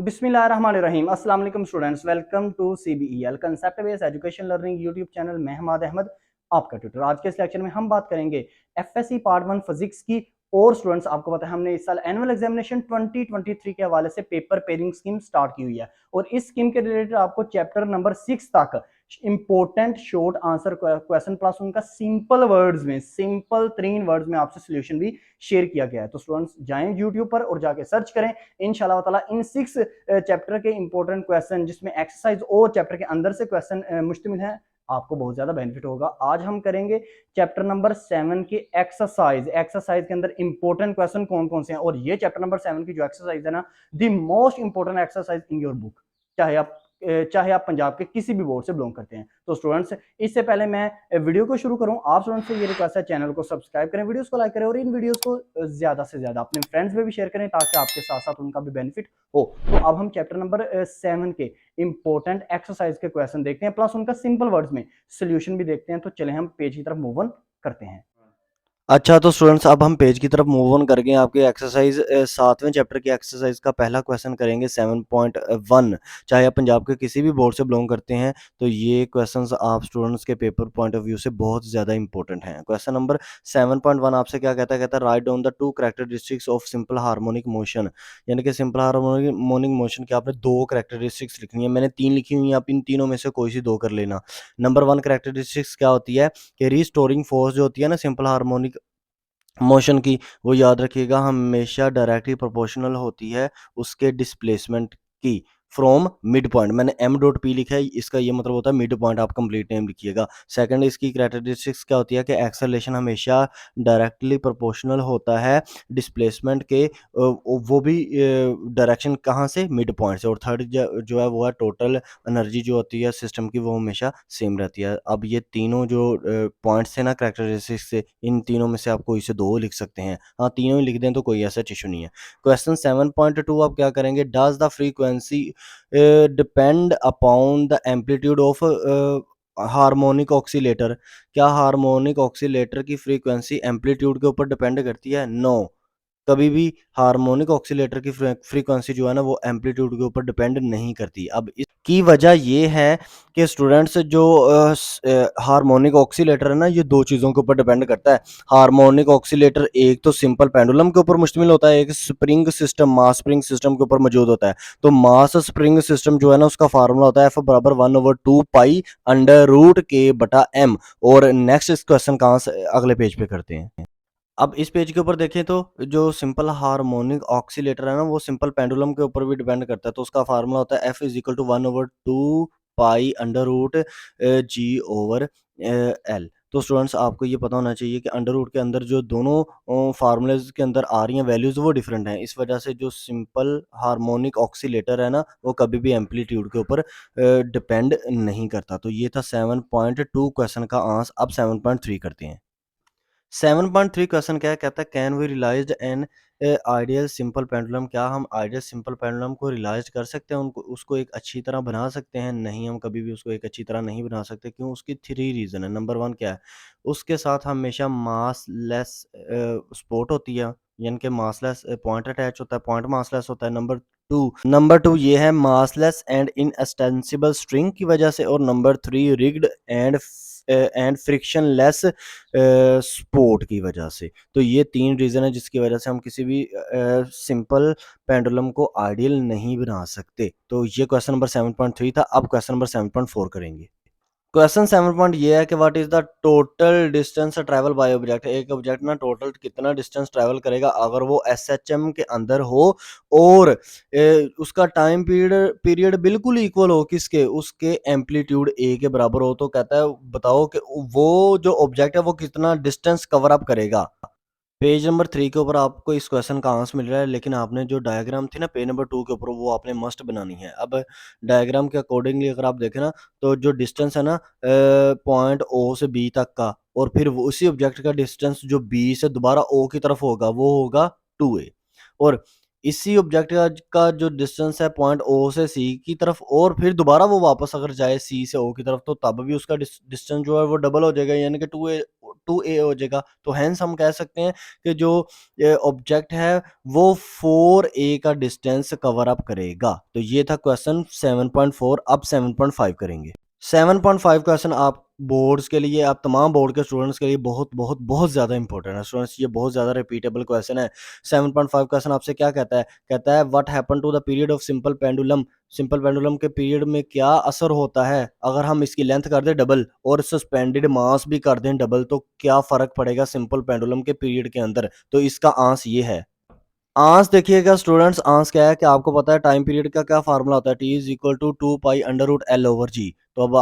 बिस्मिल्लाहिर्रहमानिर्रहीम। अस्सलाम वालेकुम students, welcome to CBEL concept based education learning YouTube channel. मैं हमाद अहमद, आपका ट्यूटर। आज के इस लेक्चर में हम बात करेंगे FSC पार्ट 1 फिजिक्स की। और स्टूडेंट्स, आपको पता है हमने इस साल एनुअल एग्जामिनेशन 2023 के हवाले से पेपर पेयरिंग स्कीम स्टार्ट की हुई है, और इस स्कीम के रिलेटेड आपको चैप्टर नंबर 6 तक important short answer question plus उनका सिंपल वर्ड्स में, सिंपल 3 वर्ड्स में आपसे सोल्यूशन भी शेयर किया गया है। तो स्टूडेंट्स जाएं यूट्यूब पर और जाके सर्च करें। इंशाल्लाह ताला इन 6 चैप्टर के इंपॉर्टेंट क्वेश्चन, जिसमें एक्सरसाइज और चैप्टर के अंदर से क्वेश्चन मुश्तमिल है, आपको बहुत ज्यादा बेनिफिट होगा। आज हम करेंगे चैप्टर नंबर 7 की एक्सरसाइज। एक्सरसाइज के अंदर इंपॉर्टेंट क्वेश्चन कौन कौन से हैं, और ये चैप्टर नंबर 7 की जो एक्सरसाइज है ना, the most important exercise in your book, चाहे आप पंजाब के किसी भी बोर्ड से बिलोंग करते हैं। तो स्टूडेंट्स, इससे पहले मैं वीडियो को शुरू करूं, आप स्टूडेंट्स से ये रिक्वेस्ट है, चैनल को सब्सक्राइब करें, वीडियोस को लाइक करें, और इन वीडियोस को ज्यादा से ज्यादा अपने फ्रेंड्स में भी शेयर करें, ताकि आपके साथ साथ उनका भी बेनिफिट हो। तो अब हम चैप्टर नंबर 7 के इंपॉर्टेंट एक्सरसाइज के क्वेश्चन देखते हैं, प्लस उनका सिंपल वर्ड्स में सोल्यूशन भी देखते हैं। तो चले हम पेज की तरफ मूव ऑन करते हैं। अच्छा, तो स्टूडेंट्स अब हम पेज की तरफ मूव ऑन करके आपके एक्सरसाइज 7वें चैप्टर की एक्सरसाइज का पहला क्वेश्चन करेंगे 7.1। चाहे आप पंजाब के किसी भी बोर्ड से बिलोंग करते हैं, तो ये क्वेश्चंस आप स्टूडेंट्स के पेपर पॉइंट ऑफ व्यू से बहुत ज़्यादा इंपॉर्टेंट हैं। क्वेश्चन नंबर 7.1 आपसे क्या कहता है? कहता है write down the 2 characteristics of simple harmonic motion. यानी कि सिंपल हार्मोनिक मोशन की आपने 2 कैरेक्टरिस्टिक्स लिखनी है। मैंने 3 लिखी हुई हैं, आप इन तीनों में से कोई सी 2 कर लेना। नंबर 1 कैरेक्टरिस्टिक्स क्या होती है कि रिस्टोरिंग फोर्स जो होती है ना सिंपल हार्मोनिक मोशन की, वो याद रखिएगा हमेशा डायरेक्टली प्रोपोर्शनल होती है उसके डिस्प्लेसमेंट की फ्रॉम मिड पॉइंट। मैंने एम डॉट पी लिखा है, इसका ये मतलब होता है मिड पॉइंट। आप कंप्लीट नेम लिखिएगा। सेकंड, इसकी कैरेक्टरिस्टिक्स क्या होती है कि एक्सेलरेशन हमेशा डायरेक्टली प्रोपोर्शनल होता है डिस्प्लेसमेंट के, वो भी डायरेक्शन कहाँ से? मिड पॉइंट से। और थर्ड जो है वो है टोटल एनर्जी जो होती है सिस्टम की, वो हमेशा सेम रहती है। अब ये तीनों जो पॉइंट्स थे ना कैरेक्टरिस्टिक्स से, इन तीनों में से आप कोई से 2 लिख सकते हैं। हाँ, तीनों ही लिख दें तो कोई ऐसा इशू नहीं है। क्वेश्चन 7.2 आप क्या करेंगे? Does the frequency depend upon the amplitude of harmonic oscillator. क्या हार्मोनिक ऑक्सीलेटर की फ्रीक्वेंसी एम्पलीट्यूड के ऊपर डिपेंड करती है? नो, कभी भी हार्मोनिक ऑक्सीलेटर की फ्रीक्वेंसी जो है ना, वो एम्पलीट्यूड के ऊपर डिपेंड नहीं करती। अब इसकी वजह ये है कि स्टूडेंट्स जो हार्मोनिक ऑक्सीलेटर है ना, ये 2 चीज़ों के ऊपर डिपेंड करता है। हार्मोनिक ऑक्सीलेटर एक तो सिंपल पेंडुलम के ऊपर मुश्तमिल होता है, एक spring system, mass spring system के ऊपर मौजूद होता है। तो मास स्प्रिंग सिस्टम जो है ना, उसका फार्मूला होता है F बराबर 1/2 पाई अंडर रूट के बटा m। और नेक्स्ट इस क्वेश्चन कहाँ से अगले पेज पे करते हैं। अब इस पेज के ऊपर देखें तो जो सिंपल हार्मोनिक ऑक्सीलेटर है ना, वो सिंपल पेंडुलम के ऊपर भी डिपेंड करता है। तो उसका फार्मूला होता है F is equal to 1/2 pi under root g over l. तो स्टूडेंट्स, आपको ये पता होना चाहिए कि अंडर रूट के अंदर जो दोनों फार्मूलेज के अंदर आ रही हैं वैल्यूज़, वो डिफरेंट हैं। इस वजह से जो सिंपल हार्मोनिक ऑक्सीलेटर है ना, वो कभी भी एम्पलीट्यूड के ऊपर डिपेंड नहीं करता। तो ये था 7.2 क्वेश्चन का आंसर। अब 7.3 करते हैं। 7.3 क्वेश्चन क्या है? कहता है can we realize an ideal simple pendulum. क्या हम आइडियल सिंपल पेंडुलम को रियलाइज कर सकते हैं, उनको उसको एक अच्छी तरह बना सकते हैं? नहीं, हम कभी भी उसको एक अच्छी तरह नहीं बना सकते। क्यों? उसकी 3 रीज़न है। नंबर 1 क्या है? उसके साथ हमेशा मासलेस सपोर्ट होती है, यानी कि मासलेस पॉइंट अटैच होता है, पॉइंट मासलेस होता है। नंबर 2 ये है मासलेस एंड इनएक्सटेंसिबल स्ट्रिंग की वजह से। और number 3 rigged and frictionless support की वजह से। तो ये 3 रीज़न है जिसकी वजह से हम किसी भी सिंपल पेंडुलम को आइडियल नहीं बना सकते। तो ये क्वेश्चन नंबर 7.3 था। अब क्वेश्चन नंबर 7.4 करेंगे। क्वेश्चन 7 पॉइंट ये है कि what is the total distance travel by object. एक ऑब्जेक्ट ना टोटल कितना डिस्टेंस ट्रैवल करेगा अगर वो एसएचएम के अंदर हो, और उसका टाइम पीरियड पीरियड बिल्कुल इक्वल हो किसके? उसके एम्पलीट्यूड ए के बराबर हो। तो कहता है बताओ कि वो जो ऑब्जेक्ट है वो कितना डिस्टेंस कवर अप करेगा। पेज नंबर 3 के ऊपर आपको इस क्वेश्चन का आंसर मिल रहा है, लेकिन आपने जो डायग्राम थी ना पेज नंबर 2 के ऊपर, वो आपने मस्ट बनानी है। अब डायग्राम के अकॉर्डिंगली अगर आप देखें ना, तो जो डिस्टेंस है ना पॉइंट ओ से बी तक का, और फिर उसी ऑब्जेक्ट का डिस्टेंस जो बी से दोबारा ओ की तरफ होगा, वो होगा 2a। और इसी ऑब्जेक्ट का जो डिस्टेंस है पॉइंट ओ से सी की तरफ, और फिर दोबारा वो वापस अगर जाए सी से ओ की तरफ, तो तब भी उसका डिस्टेंस जो है वो डबल हो जाएगा, यानी कि 2a हो जाएगा। तो हेंस हम कह सकते हैं कि जो ऑब्जेक्ट है वो 4a का डिस्टेंस कवर अप करेगा। तो ये था क्वेश्चन 7.4। अब 7.5 करेंगे। 7.5 क्वेश्चन आप बोर्ड्स के लिए, आप तमाम बोर्ड के स्टूडेंट्स के लिए बहुत बहुत बहुत ज़्यादा इंपॉर्टेंट है स्टूडेंट्स। ये बहुत ज़्यादा रिपीटेबल क्वेश्चन है। 7.5 क्वेश्चन आपसे क्या कहता है? कहता है what happen to the period of simple pendulum. Simple pendulum के पीरियड में क्या असर होता है अगर हम इसकी लेंथ कर दें डबल और सस्पेंडेड मास भी कर दें डबल, तो क्या फ़र्क पड़ेगा सिंपल पेंडुलम के पीरियड के अंदर? तो इसका आंसर ये है। आंस देखिएगा स्टूडेंट्स, आंस क्या है कि आपको पता है टाइम पीरियड का क्या फार्मूला होता है, T is equal to 2 pi under root L over G. तो अब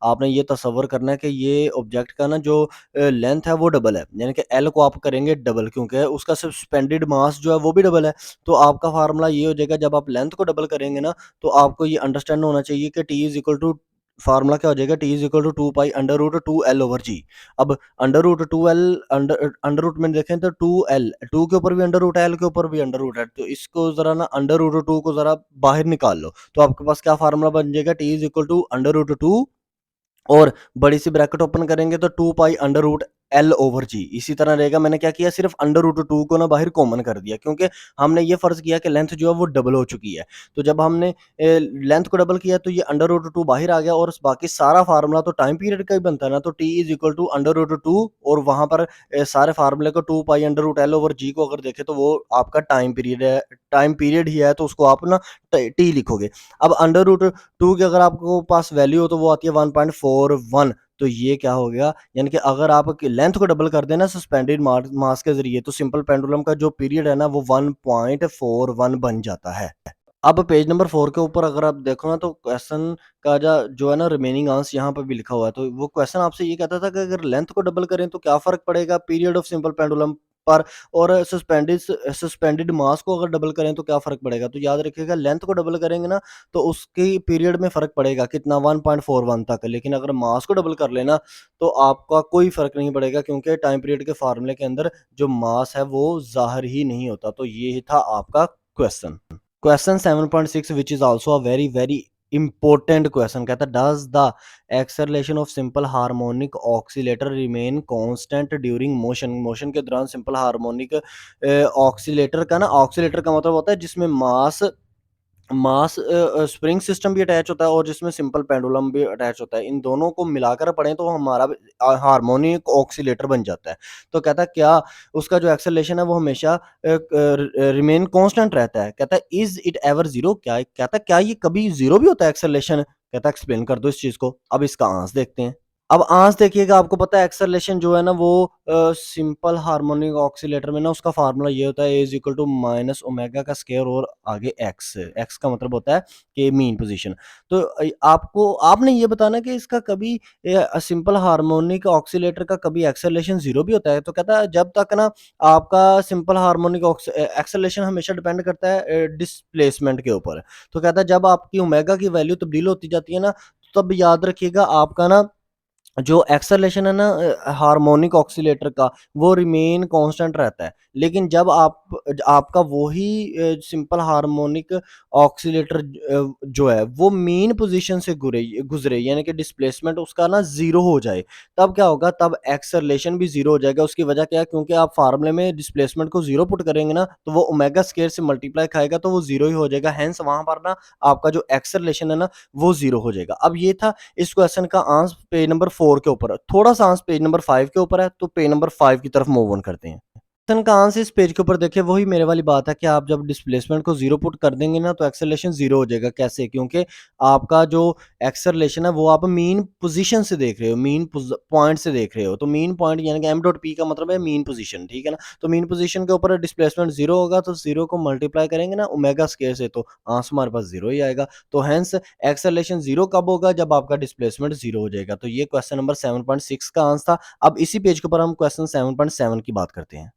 आपने ये तसव्वुर करना है कि ये ऑब्जेक्ट का ना जो लेंथ है वो डबल है, यानी कि एल को आप करेंगे डबल क्योंकि उसका सस्पेंडेड मास जो है वो भी डबल है। तो आपका फार्मूला ये हो जाएगा, जब आप लेंथ को डबल करेंगे ना तो आपको ये अंडरस्टैंड होना चाहिए कि T is equal to, formula क्या हो जाएगा, T is equal to 2 pi under root 2 L over G. अब under root two L, under root में देखें तो 2 एल, 2 के ऊपर भी अंडर रूट है, एल के ऊपर भी अंडर रूट है, तो इसको जरा ना अंडर रूट 2 को जरा बाहर निकाल लो तो आपके पास क्या फार्मूला बन जाएगा, T is equal to under root 2 और बड़ी सी ब्रैकेट ओपन करेंगे तो 2 pi under root L over g. इसी तरह रहेगा, मैंने क्या किया, सिर्फ अंडर रूट 2 को ना बाहर कॉमन कर दिया क्योंकि हमने ये फर्ज किया कि लेंथ जो है वो डबल हो चुकी है। तो जब हमने लेंथ को डबल किया तो ये अंडर रूट 2 बाहर आ गया और बाकी सारा फार्मूला तो टाइम पीरियड का ही बनता है ना। तो T is equal to under root 2 और वहां पर सारे फार्मूले को 2 pi under root L over g को अगर देखे तो वो आपका टाइम पीरियड है, टाइम पीरियड ही है, तो उसको आप ना टी लिखोगे। अब अंडर रूट 2 की अगर आपको पास वैल्यू हो तो वो आती है 1.41। तो ये क्या हो गया, यानी कि अगर आप लेंथ को डबल कर देना सस्पेंडेड मास के जरिए तो सिंपल पेंडुलम का जो पीरियड है ना वो 1.41 बन जाता है। अब पेज नंबर 4 के ऊपर अगर आप देखो ना तो क्वेश्चन का जो है ना रिमेनिंग आंसर यहाँ पर भी लिखा हुआ है। तो वो क्वेश्चन आपसे ये कहता था कि अगर लेंथ को डबल करें तो क्या फर्क पड़ेगा पीरियड ऑफ सिंपल पेंडुलम पर, और सस्पेंडेड मास को अगर डबल करें तो क्या फर्क पड़ेगा। तो याद रखिएगा लेंथ को डबल करेंगे ना तो उसकी पीरियड में फर्क पड़ेगा कितना, 1.41 तक। लेकिन अगर मास को डबल कर लेना तो आपका कोई फर्क नहीं पड़ेगा क्योंकि टाइम पीरियड के फार्मूले के अंदर जो मास है वो जाहिर ही नहीं होता। तो ये था आपका question. Question 7.6 which is also a very very important question. कहता है does the acceleration of simple harmonic oscillator remain constant during motion. Motion के दौरान सिंपल हार्मोनिक ऑक्सीलेटर का ना, ऑक्सीलेटर का मतलब होता है जिसमें मास मास स्प्रिंग सिस्टम भी अटैच होता है और जिसमें सिंपल पेंडुलम भी अटैच होता है। इन दोनों को मिलाकर पढ़ें तो हमारा हार्मोनिक ऑक्सीलेटर बन जाता है। तो कहता है क्या उसका जो एक्सेलरेशन है वो हमेशा रिमेन कांस्टेंट रहता है। कहता है इज इट एवर जीरो, क्या कहता है क्या ये कभी जीरो भी होता है एक्सेलरेशन? कहता है एक्सप्लेन कर दो इस चीज को। अब इसका आंसर देखते हैं। अब आंसर देखिएगा, आपको पता है एक्सेलरेशन जो है ना वो सिंपल हार्मोनिक ऑक्सीलेटर में ना उसका फार्मूला ये होता है a is equal to minus omega का स्क्वायर और आगे एक्स। एक्स का मतलब होता है कि मीन पोजीशन। तो आपको आपने ये बताना कि इसका कभी सिंपल हार्मोनिक ऑक्सीलेटर का कभी एक्सेलरेशन जीरो भी होता है। तो कहता है जब तक ना आपका सिंपल हार्मोनिक एक्सेलरेशन हमेशा डिपेंड करता है डिस्प्लेसमेंट के ऊपर। तो कहता है जब आपकी ओमेगा की वैल्यू तब्दील होती जाती है ना, तब याद रखिएगा आपका ना जो एक्सेलरेशन है ना हार्मोनिक ऑक्सीलेटर का वो रिमेन कांस्टेंट रहता है। लेकिन जब आपका वही सिंपल हार्मोनिक ऑक्सीलेटर जो है वो मेन पोजीशन से गुजरे यानी कि डिस्प्लेसमेंट उसका ना जीरो हो जाए, तब क्या होगा, तब एक्सेलरेशन भी जीरो हो जाएगा। उसकी वजह क्या है, क्योंकि आप फार्मूले में डिस्प्लेसमेंट को जीरो पुट करेंगे ना तो वो ओमेगा स्क्वायर से मल्टीप्लाई खाएगा तो वो जीरो ही हो जाएगा। हेंस वहां पर ना आपका जो एक्सेलरेशन है ना वो जीरो हो जाएगा। अब ये था इस क्वेश्चन का आंसर पेज नंबर 4 के ऊपर। थोड़ा सा आंसर पेज नंबर 5 के ऊपर है, तो पेज नंबर 5 की तरफ मूव ऑन करते हैं। क्वेश्चन का आंसर इस पेज के ऊपर देखिए, वही मेरे वाली बात है कि आप जब डिस्प्लेसमेंट को जीरो पुट कर देंगे ना तो एक्सेलरेशन जीरो हो जाएगा। कैसे? क्योंकि आपका जो एक्सेलरेशन है वो आप मीन पोजीशन से देख रहे हो, मीन पॉइंट से देख रहे हो। तो मीन पॉइंट यानी कि एम डॉट पी का मतलब है मीन पोजीशन, ठीक है ना। तो मीन पोजीशन के ऊपर डिस्प्लेसमेंट जीरो होगा तो जीरो को मल्टीप्लाई करेंगे ना ओमेगा स्क्वायर से तो आंसर हमारे पास जीरो ही आएगा। तो हेंस एक्सेलरेशन जीरो कब होगा, जब आपका डिस्प्लेसमेंट जीरो हो जाएगा। तो ये क्वेश्चन नंबर 7.6 का आंसर था। अब इसी पेज के ऊपर हम क्वेश्चन 7.7 की बात करते हैं।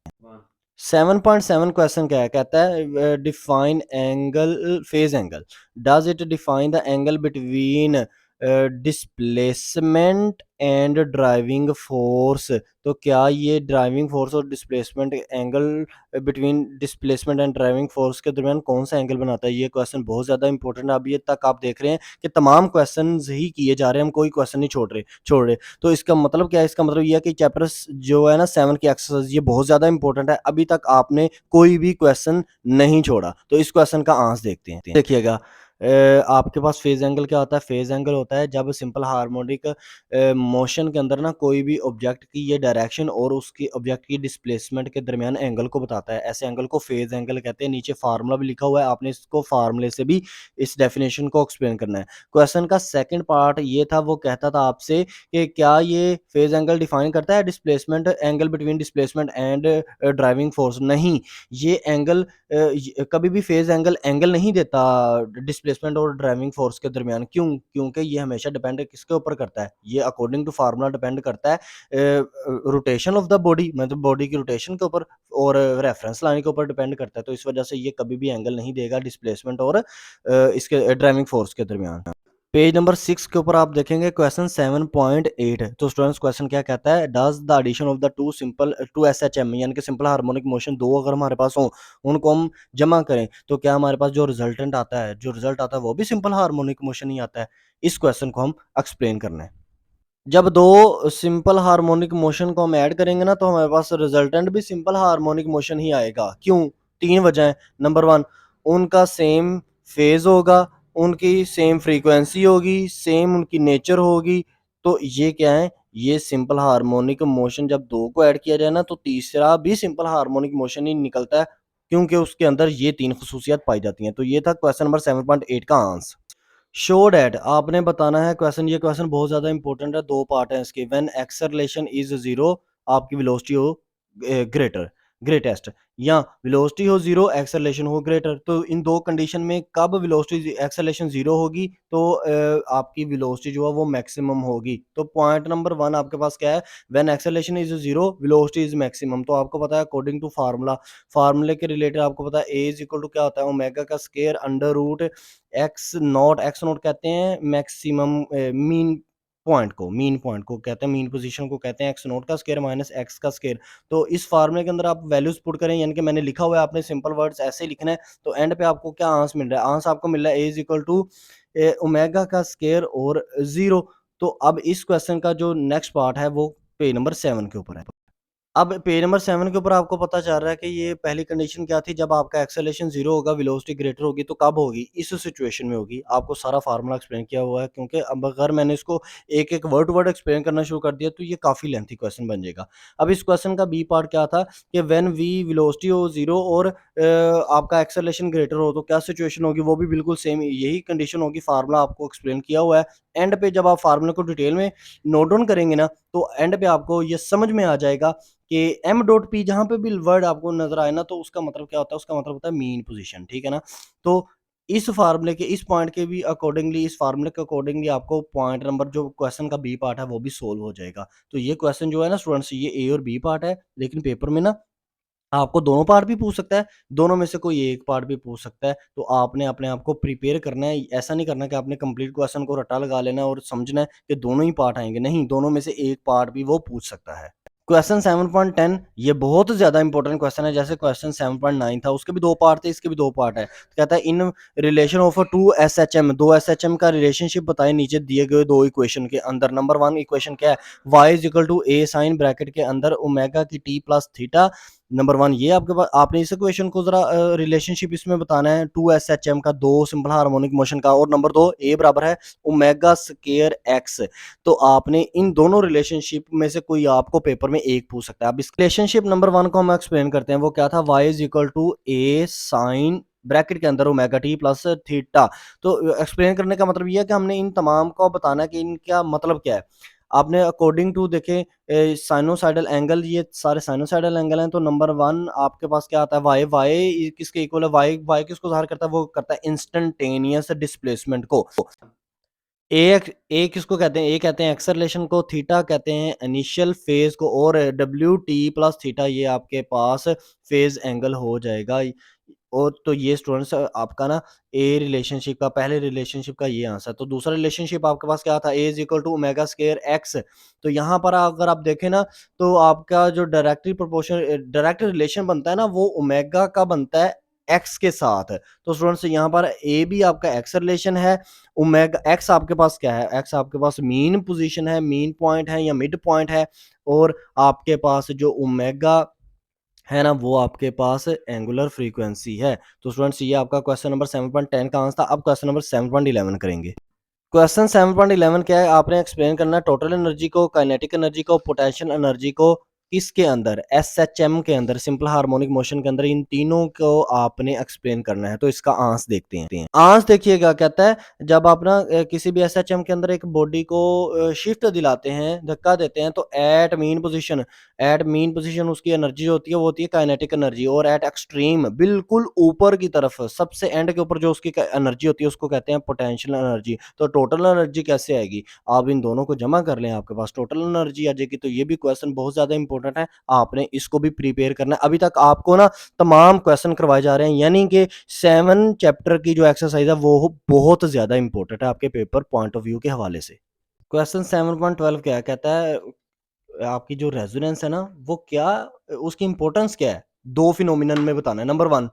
7.7 क्वेश्चन क्या है, कहता है define angle phase angle. Does it define the angle between displacement and driving force, तो क्या ये ड्राइविंग फोर्स और displacement angle between displacement and driving force के दरमियान कौन सा एंगल बनाता है? ये क्वेश्चन बहुत ज़्यादा इंपॉर्टेंट है। अब ये तक आप देख रहे हैं कि तमाम क्वेश्चंस ही किए जा रहे हैं, हम कोई क्वेश्चन नहीं छोड़ रहे। तो इसका मतलब क्या है? इसका मतलब ये है कि चैप्टर जो है ना 7 की एक्सरसाइज ये बहुत ज़्यादा इंपॉर्टेंट है। अभी तक आपने कोई भी क्वेश्चन नहीं छोड़ा। तो इस क्वेश्चन का आंसर देखते हैं। देखिएगा, आपके पास फेज एंगल क्या होता है? फेज एंगल होता है जब सिंपल हार्मोनिक मोशन के अंदर ना कोई भी ऑब्जेक्ट की ये डायरेक्शन और उसकी ऑब्जेक्ट की डिस्प्लेसमेंट के दरमियान एंगल को बताता है। ऐसे एंगल को फेज एंगल कहते हैं। नीचे फार्मूला भी लिखा हुआ है, आपने इसको फार्मूले से भी इस डेफिनेशन को एक्सप्लेन करना है। क्वेश्चन का सेकंड पार्ट ये था, वो कहता था आपसे कि क्या ये फेज एंगल डिफाइन करता है displacement angle between displacement and driving force? नहीं, ये एंगल कभी भी फेज एंगल नहीं देता डिस्प्लेसमेंट और ड्राइविंग फोर्स के दरमियान। क्यों? क्योंकि ये हमेशा डिपेंड किसके ऊपर करता है? ये अकॉर्डिंग टू फार्मूला डिपेंड करता है रोटेशन ऑफ द बॉडी, मतलब बॉडी की रोटेशन के ऊपर, और रेफरेंस लाइन के ऊपर डिपेंड करता है। तो इस वजह से ये कभी भी एंगल नहीं देगा डिस्प्लेसमेंट और इसके ड्राइविंग फोर्स के दरमियान। पेज नंबर 6 के ऊपर आप देखेंगे क्वेश्चन 7.8। तो स्टूडेंट्स क्वेश्चन क्या कहता है? Does the addition of the two SHM यानी कि सिंपल हार्मोनिक मोशन दो अगर हमारे पास हो, उनको हम जमा करें तो क्या हमारे पास जो रिजल्टेंट आता है, जो रिजल्ट आता है वो भी सिंपल हार्मोनिक मोशन ही आता है? इस क्वेश्चन को हम एक्सप्लेन करना है। जब दो सिंपल हार्मोनिक मोशन को हम ऐड करेंगे ना तो हमारे पास रिजल्टेंट भी सिंपल हार्मोनिक मोशन ही आएगा। क्यों? 3 वजह हैं। नंबर 1, उनका सेम फेज होगा, उनकी सेम फ्रीक्वेंसी होगी, सेम उनकी नेचर होगी। तो ये क्या है? ये सिंपल हार्मोनिक मोशन जब 2 को ऐड किया जाए ना तो तीसरा भी सिंपल हार्मोनिक मोशन ही निकलता है, क्योंकि उसके अंदर ये 3 खसूसियत पाई जाती हैं। तो ये था क्वेश्चन नंबर 7.8 का आंसर। शो डैट आपने बताना है क्वेश्चन, ये क्वेश्चन बहुत ज़्यादा इंपॉर्टेंट है, 2 पार्ट हैं इसके। व्हेन एक्सेलरेशन इज़ 0 आपकी वेलोसिटी हो ग्रेटर ग्रेटेस्ट, या वेलोसिटी हो 0 एक्सेलरेशन हो ग्रेटर। तो इन 2 कंडीशन में कब वेलोसिटी एक्सेलरेशन 0 होगी तो आपकी वेलोसिटी जो है वो मैक्सिमम होगी। तो पॉइंट नंबर 1 आपके पास क्या है? When acceleration is 0 velocity is maximum. तो आपको पता है अकॉर्डिंग टू फार्मूला, फार्मूले के रिलेटेड आपको पता है ए इज़ इक्वल टू क्या होता है? ओमेगा का square under root x naught कहते हैं मैक्सिमम मीन पॉइंट को कहते हैं, मीन पोजीशन को कहते हैं एक्स नॉट का स्क्वायर माइनस एक्स का स्क्वायर। तो इस फार्मूले के अंदर आप वैल्यूज पुट करें, यानी कि मैंने लिखा हुआ है, आपने सिंपल वर्ड्स ऐसे ही लिखना है। तो एंड पे आपको क्या आंसर मिल रहा है? आंसर आपको मिल रहा है a is equal to omega का स्क्वायर और 0। तो अब इस क्वेश्चन का जो नेक्स्ट पार्ट है वो पेज नंबर 7 के ऊपर है। अब पेज नंबर 7 के ऊपर आपको पता चल रहा है कि ये पहली कंडीशन क्या थी? जब आपका एक्सेलरेशन 0 होगा, वेलोसिटी ग्रेटर होगी, तो कब होगी? इस सिचुएशन में होगी। आपको सारा फार्मूला एक्सप्लेन किया हुआ है, क्योंकि अब अगर मैंने इसको एक-एक वर्ड टू वर्ड एक्सप्लेन करना शुरू कर दिया तो ये काफ़ी लेंथी क्वेश्चन बन जाएगा। अब इस क्वेश्चन का बी पार्ट क्या था कि व्हेन वेलोसिटी हो 0 और आपका एक्सेलरेशन ग्रेटर हो तो क्या सिचुएशन होगी? वो भी बिल्कुल सेम यही कंडीशन होगी, फार्मूला आपको एक्सप्लेन किया हुआ है। एंड पे जब आप फार्मूले को डिटेल में नोट डाउन करेंगे ना, तो एंड पे आपको ये समझ में आ जाएगा कि एम डॉट पी जहाँ पे भी वर्ड आपको नज़र आए ना तो उसका मतलब क्या होता है? उसका मतलब होता है मीन पोजीशन, ठीक है ना? तो इस फार्मूले के इस पॉइंट के भी अकॉर्डिंगली, इस फार्मूले के अकॉर्डिंगली आपको पॉइंट नंबर जो क्वेश्चन का बी पार्ट है वो भी सोल्व हो जाएगा। तो ये क्वेश्चन जो है ना स्टूडेंट्स, ये ए और बी पार्ट है, लेकिन पेपर में ना आपको दोनों पार्ट भी पूछ सकता है, दोनों में से कोई एक पार्ट भी पूछ सकता है। तो आपने अपने आप को प्रिपेयर करना है, ऐसा नहीं करना कि आपने कंप्लीट क्वेश्चन को रट्टा लगा लेना है और समझना है कि दोनों ही पार्ट आएँगे। नहीं, दोनों में से एक पार्ट भी वो पूछ सकता है। क्वेश्चन 7.10 ये बहुत ज़्यादा इंपॉर्टेंट क्वेश्चन है। जैसे क्वेश्चन 7.9 था, उसके भी 2 पार्ट थे, इसके भी 2 पार्ट है। कहता है in relation of 2 SHM, 2 SHM का रिलेशनशिप बताएं नीचे दिए गए 2 इक्वेशन के अंदर। नंबर 1 इक्वेशन क्या है? y is equal to a sine bracket के अंदर ओमेगा की टी प्लस थीटा। नंबर 1 ये आपके पास, आपने इस इक्वेशन को जरा रिलेशनशिप इसमें बताना है 2 एसएचएम का, 2 सिंपल हार्मोनिक मोशन का। और नंबर 2 ए बराबर है ओमेगा स्क्वायर एक्स। तो आपने इन दोनों रिलेशनशिप में से कोई आपको पेपर में एक पूछ सकता है। अब इस रिलेशनशिप नंबर 1 को हम एक्सप्लेन करते हैं। वो क्या था? y is equal to a sine bracket के अंदर ओमेगा टी प्लस थीटा। तो एक्सप्लेन करने का मतलब ये है कि हमने इन तमाम को बताना है कि इनका मतलब क्या है। आपने अकॉर्डिंग टू देखें साइनोसाइडल एंगल, ये सारे साइनोसाइडल एंगल हैं। तो नंबर 1 आपके पास क्या आता है? y किसके इक्वल है? y किसको ज़ाहिर करता है? वो करता है इंस्टेंटेनियस डिस्प्लेसमेंट को। ए किसको कहते हैं? ए कहते हैं एक्सेलरेशन को, थीटा कहते हैं इनिशियल फेज को, और डब्ल्यू टी प्लस थीटा ये आपके पास फेज एंगल हो जाएगा। और तो ये स्टूडेंट्स आपका ना ए रिलेशनशिप का, पहले रिलेशनशिप का ये आंसर। तो दूसरा रिलेशनशिप आपके पास क्या था, a is equal to omega square x. तो यहाँ पर अगर आप देखें ना, तो आपका जो डायरेक्ट रिलेशन बनता है ना, वो ओमेगा का बनता है एक्स के साथ। तो स्टूडेंट्स यहाँ पर ए भी आपका एक्स रिलेशन है, ओमेगा एक्स आपके पास क्या है, एक्स आपके पास मीन पोजीशन है, मीन पॉइंट है या मिड पॉइंट है, और आपके पास जो ओमेगा है ना, वो आपके पास एंगुलर फ्रीक्वेंसी है। तो स्टूडेंट्स ये आपका क्वेश्चन नंबर 7.10 का आंसर था। अब क्वेश्चन नंबर 7.11 करेंगे। क्वेश्चन 7.11 क्या है, आपने एक्सप्लेन करना है टोटल एनर्जी को, काइनेटिक एनर्जी को, पोटेंशियल एनर्जी को किसके अंदर, एसएचएम के अंदर, सिंपल हार्मोनिक मोशन के अंदर, इन तीनों को आपने एक्सप्लेन करना है। तो इसका आंसर देखते हैं। आंसर देखिएगा, कहता है जब आप ना किसी भी एसएचएम के अंदर एक बॉडी को शिफ्ट दिलाते हैं, धक्का देते हैं, तो एट मीन पोजीशन उसकी एनर्जी होती है, वो होती है काइनेटिक एनर्जी, और एट एक्सट्रीम बिल्कुल ऊपर की तरफ सबसे एंड के ऊपर जो उसकी एनर्जी होती है उसको कहते हैं पोटेंशियल एनर्जी। तो टोटल एनर्जी कैसे आएगी, आप इन दोनों को जमा कर लें, आपके पास टोटल एनर्जी आ जाएगी। तो ये भी क्वेश्चन बहुत ज्यादा इंपॉर्टेंट है, आपने इसको भी प्रिपेयर करना है। अभी तक आपको ना तमाम क्वेश्चन करवाए जा रहे हैं, यानी कि 7 चैप्टर की जो एक्सरसाइज है वो बहुत ज्यादा इंपॉर्टेंट है आपके पेपर पॉइंट ऑफ व्यू के हवाले से। क्वेश्चन 7.12 क्या है, कहता है आपकी जो रेजोनेंस है ना, वो क्या, उसकी इंपॉर्टेंस क्या है, दो फिनोमिनन में बताना है। नंबर 1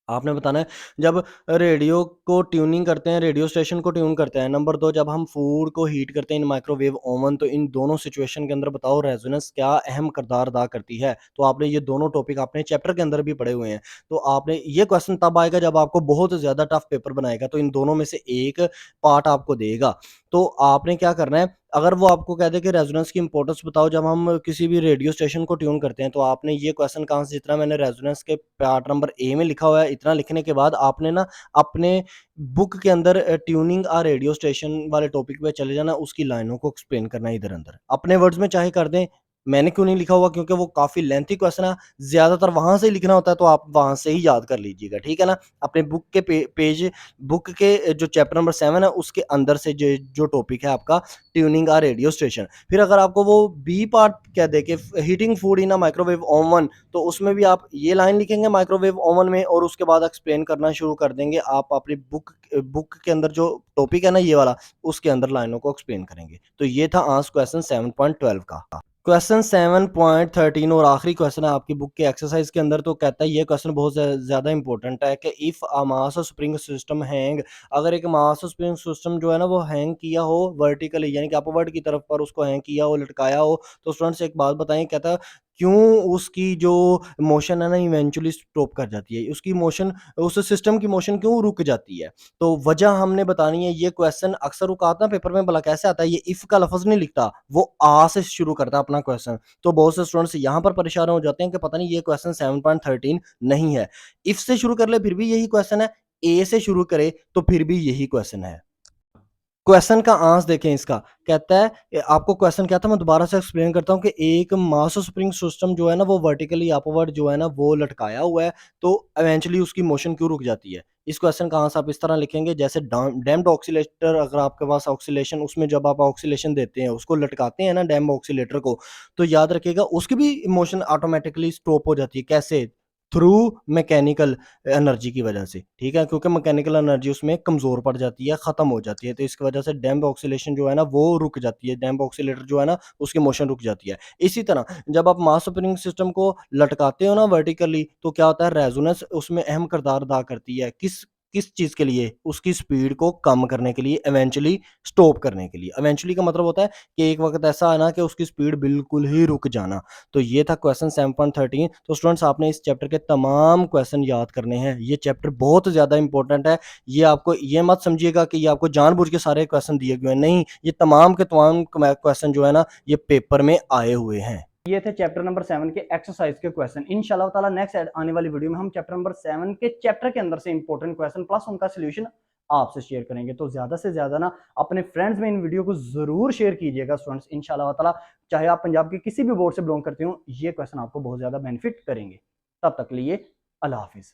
आपने बताना है जब रेडियो को ट्यूनिंग करते हैं, रेडियो स्टेशन को ट्यून करते हैं। नंबर 2 जब हम फूड को हीट करते हैं इन माइक्रोवेव ओवन, तो इन दोनों सिचुएशन के अंदर बताओ रेजोनेंस क्या अहम किरदार अदा करती है। तो आपने ये दोनों टॉपिक अपने चैप्टर के अंदर भी पढ़े हुए हैं। तो आपने ये क्वेश्चन तब आएगा जब आपको बहुत ज्यादा टफ पेपर बनाएगा, तो इन दोनों में से एक पार्ट आपको देगा। तो आपने क्या करना है, अगर वो आपको कह दे कि रेजोनेंस की इंपॉर्टेंस बताओ जब हम किसी भी रेडियो स्टेशन को ट्यून करते हैं, तो आपने ये क्वेश्चन कहाँ से, जितना मैंने रेजोनेंस के पार्ट नंबर ए में लिखा हुआ है, इतना लिखने के बाद आपने ना अपने बुक के अंदर ट्यूनिंग आ रेडियो स्टेशन वाले टॉपिक पे चले जाना, उसकी लाइनों को एक्सप्लेन करना है इधर अंदर अपने वर्ड्स में चाहे कर दें। मैंने क्यों नहीं लिखा हुआ, क्योंकि वो काफी लेंथी क्वेश्चन है, ज्यादातर वहां से ही लिखना होता है, तो आप वहां से ही याद कर लीजिएगा, ठीक है ना। अपने बुक के पेज, बुक के जो चैप्टर नंबर 7 है उसके अंदर से जो टॉपिक है आपका ट्यूनिंग आ रेडियो स्टेशन। फिर अगर आपको वो बी पार्ट कह दे कि heating food in a microwave oven, तो उसमें भी आप ये लाइन लिखेंगे माइक्रोवेव ओवन में, और उसके बाद एक्सप्लेन करना शुरू कर देंगे। आप अपनी बुक के अंदर जो टॉपिक है ना ये वाला, उसके अंदर लाइनों को एक्सप्लेन करेंगे। तो ये था आंसर क्वेश्चन 7.12 का। क्वेश्चन 7.13 और आखिरी क्वेश्चन है आपकी बुक के एक्सरसाइज के अंदर। तो कहता है ये क्वेश्चन बहुत ज्यादा इंपॉर्टेंट है कि if a mass spring system hang, अगर एक मास स्प्रिंग सिस्टम जो है ना वो हैंग किया हो वर्टिकली, यानी कि अपवर्ड की तरफ पर उसको हैंग किया हो, लटकाया हो, तो स्टूडेंट्स एक बात बताएं, कहता है क्यों उसकी जो मोशन है ना इवेंचुअली स्टॉप कर जाती है, उसकी मोशन, उस सिस्टम की मोशन क्यों रुक जाती है। तो वजह हमने बतानी है। ये क्वेश्चन अक्सर औकात ना पेपर में भला कैसे आता है, ये इफ का लफ्ज नहीं लिखता, वो आ से शुरू करता है अपना क्वेश्चन। तो बहुत से स्टूडेंट्स यहाँ पर परेशान हो जाते हैं कि पता नहीं ये क्वेश्चन 7.13 नहीं है। इफ से शुरू कर ले फिर भी यही क्वेश्चन है, ए से शुरू करे तो फिर भी यही क्वेश्चन है। क्वेश्चन का आंसर देखें इसका, कहता है आपको क्वेश्चन क्या था, मैं दोबारा से एक्सप्लेन करता हूँ कि एक मास स्प्रिंग सिस्टम जो है ना वो वर्टिकली अपवर्ड जो है ना वो लटकाया हुआ है, तो इवेंचुअली उसकी मोशन क्यों रुक जाती है। इस क्वेश्चन का आंसर आप इस तरह लिखेंगे जैसे डैम्ड ऑक्सीलेटर, अगर आपके पास ऑक्सीलेशन, उसमें जब आप ऑक्सीलेशन देते हैं, उसको लटकाते हैं ना डैम्ड ऑक्सीलेटर को, तो याद रखिएगा उसकी भी मोशन ऑटोमेटिकली स्टॉप हो जाती है। कैसे, थ्रू मैकेनिकल एनर्जी की वजह से, ठीक है, क्योंकि मैकेनिकल एनर्जी उसमें कमजोर पड़ जाती है, खत्म हो जाती है, तो इसकी वजह से डैम्प ऑक्सीलेशन जो है ना वो रुक जाती है, डैम्प ऑक्सीलेटर जो है ना उसकी मोशन रुक जाती है। इसी तरह जब आप मास स्प्रिंग सिस्टम को लटकाते हो ना वर्टिकली, तो क्या होता है, रेजोनेंस उसमें अहम किरदार अदा करती है। किस किस चीज के लिए, उसकी स्पीड को कम करने के लिए, इवेंचुअली स्टॉप करने के लिए। इवेंचुअली का मतलब होता है कि एक वक्त ऐसा आना कि उसकी स्पीड बिल्कुल ही रुक जाना। तो ये था क्वेश्चन 7.13। तो स्टूडेंट्स आपने इस चैप्टर के तमाम क्वेश्चन याद करने हैं, ये चैप्टर बहुत ज्यादा इंपॉर्टेंट है। ये आपको ये मत समझिएगा कि ये आपको जानबूझ के सारे क्वेश्चन दिए गए हैं, नहीं, ये तमाम के तमाम क्वेश्चन जो है ना ये पेपर में आए हुए हैं। ये थे चैप्टर नंबर 7 के एक्सरसाइज के क्वेश्चन। इंशाल्लाह ताला नेक्स्ट आने वाली वीडियो में हम चैप्टर नंबर 7 के चैप्टर के अंदर से इंपॉर्टेंट क्वेश्चन प्लस उनका सोल्यूशन आपसे शेयर करेंगे। तो ज्यादा से ज्यादा ना अपने फ्रेंड्स में इन वीडियो को जरूर शेयर कीजिएगा स्टूडेंट्स। इंशाल्लाह ताला चाहे आप पंजाब के किसी भी बोर्ड से बिलोंग करते हो, ये क्वेश्चन आपको बहुत ज्यादा बेनिफिट करेंगे। तब तक लिए अल्लाह हाफिज।